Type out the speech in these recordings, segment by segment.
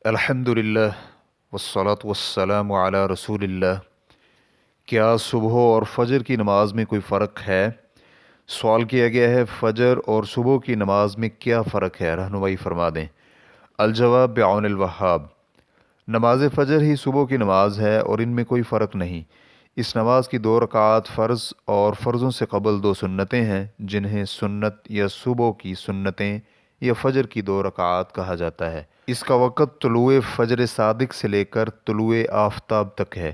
الحمدللہ والصلاة والسلام علی رسول اللہ۔ کیا صبح اور فجر کی نماز میں کوئی فرق ہے؟ سوال کیا گیا ہے، فجر اور صبح کی نماز میں کیا فرق ہے؟ رہنمائی فرما دیں۔ الجواب بعون الوہاب۔ نماز فجر ہی صبح کی نماز ہے اور ان میں کوئی فرق نہیں۔ اس نماز کی 2 رکعات فرض اور فرضوں سے قبل 2 سنتیں ہیں، جنہیں سنت یا صبح کی سنتیں یا فجر کی 2 رکعات کہا جاتا ہے۔ اس کا وقت طلوع فجر صادق سے لے کر طلوع آفتاب تک ہے۔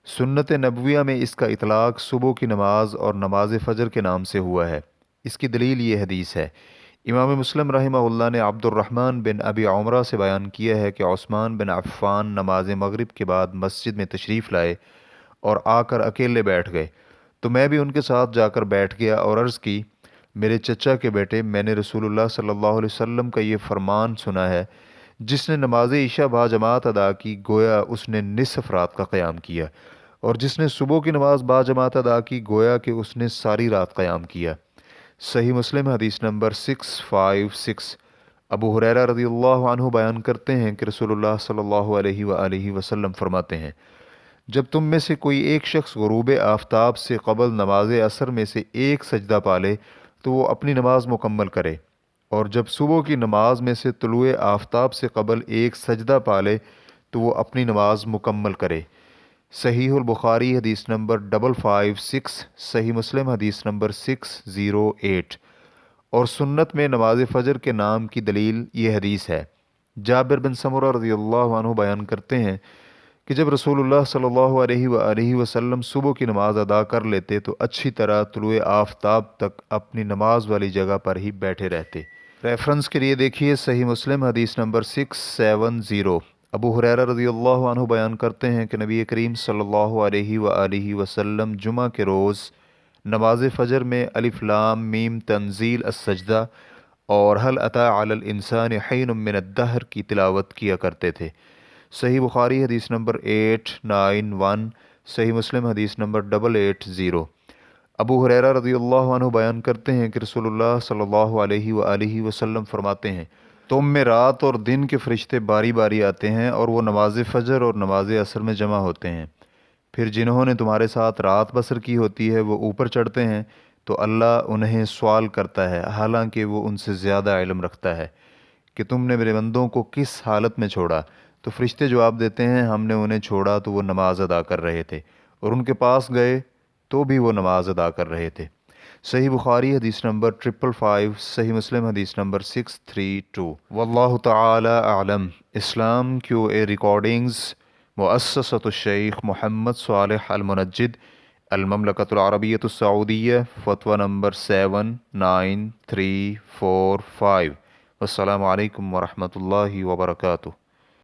سنت نبویہ میں اس کا اطلاق صبح کی نماز اور نماز فجر کے نام سے ہوا ہے۔ اس کی دلیل یہ حدیث ہے۔ امام مسلم رحمہ اللہ نے عبد الرحمن بن ابی عمرہ سے بیان کیا ہے کہ عثمان بن عفان نماز مغرب کے بعد مسجد میں تشریف لائے اور آ کر اکیلے بیٹھ گئے، تو میں بھی ان کے ساتھ جا کر بیٹھ گیا اور عرض کی، میرے چچا کے بیٹے، میں نے رسول اللہ صلی اللہ علیہ وسلم کا یہ فرمان سنا ہے، جس نے نماز عشاء با جماعت ادا کی گویا اس نے نصف رات کا قیام کیا، اور جس نے صبح کی نماز با جماعت ادا کی گویا کہ اس نے ساری رات قیام کیا۔ صحیح مسلم حدیث نمبر 656۔ ابو ہریرہ رضی اللہ عنہ بیان کرتے ہیں کہ رسول اللہ صلی اللہ علیہ وآلہ وسلم فرماتے ہیں، جب تم میں سے کوئی ایک شخص غروب آفتاب سے قبل نماز عصر میں سے ایک سجدہ پالے تو وہ اپنی نماز مکمل کرے، اور جب صبح کی نماز میں سے طلوع آفتاب سے قبل ایک سجدہ پالے تو وہ اپنی نماز مکمل کرے۔ صحیح البخاری حدیث نمبر 556، صحیح مسلم حدیث نمبر 608۔ اور سنت میں نماز فجر کے نام کی دلیل یہ حدیث ہے۔ جابر بن سمرہ رضی اللہ عنہ بیان کرتے ہیں کہ جب رسول اللہ صلی اللہ علیہ وآلہ وسلم صبح کی نماز ادا کر لیتے تو اچھی طرح طلوع آفتاب تک اپنی نماز والی جگہ پر ہی بیٹھے رہتے۔ ریفرنس کے لیے دیکھیے صحیح مسلم حدیث نمبر 670۔ ابو ہریرہ رضی اللہ عنہ بیان کرتے ہیں کہ نبی کریم صلی اللہ علیہ وآلہ وسلم جمعہ کے روز نماز فجر میں الف لام میم تنزیل السجدہ اور هل اتى علی الانسان حین من الدہر کی تلاوت کیا کرتے تھے۔ صحیح بخاری حدیث نمبر 891، صحیح مسلم حدیث نمبر 880۔ ابو ہریرہ رضی اللہ عنہ بیان کرتے ہیں کہ رسول اللہ صلی اللہ علیہ وآلہ وسلم فرماتے ہیں، تم میں رات اور دن کے فرشتے باری باری آتے ہیں اور وہ نماز فجر اور نماز عصر میں جمع ہوتے ہیں، پھر جنہوں نے تمہارے ساتھ رات بسر کی ہوتی ہے وہ اوپر چڑھتے ہیں تو اللہ انہیں سوال کرتا ہے، حالانکہ وہ ان سے زیادہ علم رکھتا ہے، کہ تم نے میرے بندوں کو کس حالت میں چھوڑا؟ تو فرشتے جواب دیتے ہیں، ہم نے انہیں چھوڑا تو وہ نماز ادا کر رہے تھے، اور ان کے پاس گئے تو بھی وہ نماز ادا کر رہے تھے۔ صحیح بخاری حدیث نمبر 555، صحیح مسلم حدیث نمبر 632۔ واللہ تعالی اعلم۔ اسلام کیو اے ریکارڈنگز، مؤسسۃ الشیخ محمد صالح المنجد، المملکۃ العربیۃ السعودیہ، فتویٰ نمبر 79345۔ والسلام علیکم ورحمۃ اللہ وبرکاتہ۔